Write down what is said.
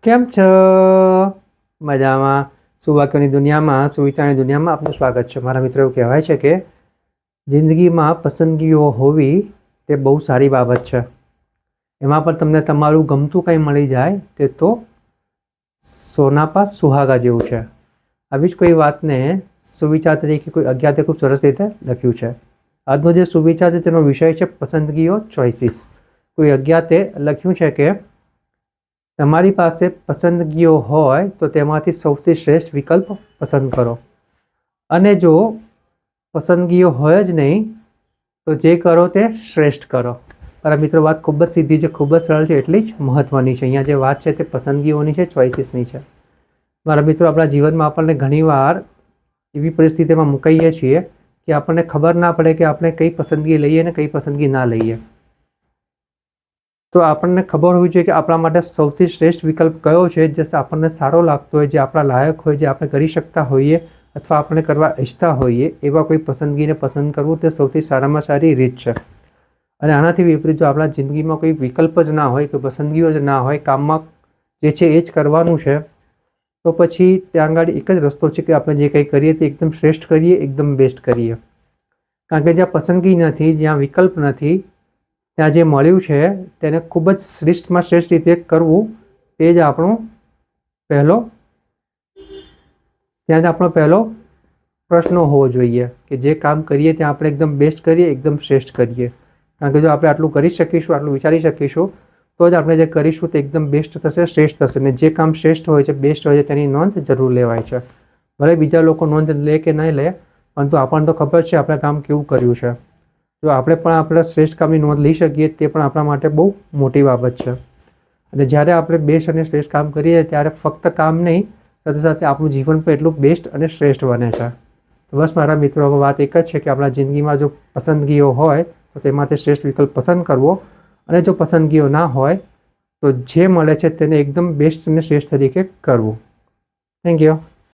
કેમ છો? મજામાં? સુવાક્યોની દુનિયામાં, સુવિચારની દુનિયામાં આપનું સ્વાગત છે. મારા મિત્રો એવું કહેવાય છે કે જિંદગીમાં પસંદગીઓ હોવી તે બહુ સારી બાબત છે. એમાં પણ તમને તમારું ગમતું કંઈ મળી જાય તે તો સોના પર સુહાગા જેવું છે. આવી જ કોઈ વાતને સુવિચાર તરીકે કોઈ અજ્ઞાતે ખૂબ સરસ રીતે લખ્યું છે. આજનો જે સુવિચાર છે તેનો વિષય છે પસંદગીઓ, ચોઇસીસ. કોઈ અજ્ઞાતે લખ્યું છે કે તમારી પાસે પસંદગીઓ હોય તો તેમાંથી સૌથી શ્રેષ્ઠ વિકલ્પ પસંદ કરો, અને જો પસંદગીઓ હોય જ નહીં તો જે કરો તે શ્રેષ્ઠ કરો. મારા મિત્રો, વાત ખૂબ જ સીધી છે, ખૂબ જ સરળ છે, એટલી જ મહત્ત્વની છે. અહીંયા જે વાત છે તે પસંદગીઓની છે, ચોઇસીસની છે. મારા મિત્રો, આપણા જીવનમાં આપણને ઘણીવાર એવી પરિસ્થિતિમાં મુકાઈએ છીએ કે આપણને ખબર ના પડે કે આપણે કઈ પસંદગી લઈએ અને કઈ પસંદગી ના લઈએ. તો આપણને ખબર હોવી જોઈએ કે આપણા માટે સૌથી શ્રેષ્ઠ વિકલ્પ કયો છે, જે આપણને સારો લાગતો હોય, જે આપણા લાયક હોય, જે આપણે કરી શકતા હોઈએ અથવા આપણે કરવા ઈચ્છતા હોઈએ એવા કોઈ પસંદગીને પસંદ કરવું તે સૌથી સારામાં સારી રીત છે. અને આનાથી વિપરીત જો આપણા જિંદગીમાં કોઈ વિકલ્પ જ ના હોય, કોઈ પસંદગીઓ જ ના હોય, કામમાં જે છે એ જ કરવાનું છે, તો પછી ત્યાં આગળ એક જ રસ્તો છે કે આપણે જે કંઈ કરીએ તે એકદમ શ્રેષ્ઠ કરીએ, એકદમ બેસ્ટ કરીએ. કારણ કે જ્યાં પસંદગી નથી, જ્યાં વિકલ્પ નથી, ત્યાં જે મળ્યું છે તેને ખૂબ જ શ્રેષ્ઠમાં શ્રેષ્ઠ રીતે કરવું તે જ આપણો પહેલો પ્રશ્ન હોવો જોઈએ કે જે કામ કરીએ ત્યાં આપણે એકદમ બેસ્ટ કરીએ, એકદમ શ્રેષ્ઠ કરીએ. કારણ કે જો આપણે આટલું કરી શકીશું, આટલું વિચારી શકીશું, તો જ આપણે જે કરીશું તે એકદમ બેસ્ટ થશે, શ્રેષ્ઠ થશે. ને જે કામ શ્રેષ્ઠ હોય છે, બેસ્ટ હોય છે, તેની નોંધ જરૂર લેવાય છે. ભલે બીજા લોકો નોંધ લે કે નહીં લે, પરંતુ આપણને તો ખબર છે આપણે કામ કેવું કર્યું છે. જો આપણે પણ આપણા શ્રેષ્ઠ કામની નોંધ લઈ શકીએ તે પણ આપણા માટે બહુ મોટી બાબત છે. અને જ્યારે આપણે બેસ્ટ અને શ્રેષ્ઠ કામ કરીએ ત્યારે ફક્ત કામ નહીં, સાથે સાથે આપણું જીવન પણ એટલું બેસ્ટ અને શ્રેષ્ઠ બને છે. તો બસ મારા મિત્રો, હવે વાત એક જ છે કે આપણા જિંદગીમાં જો પસંદગીઓ હોય તો તેમાંથી શ્રેષ્ઠ વિકલ્પ પસંદ કરવો, અને જો પસંદગીઓ ના હોય તો જે મળે છે તેને એકદમ બેસ્ટ અને શ્રેષ્ઠ તરીકે કરવું. Thank you.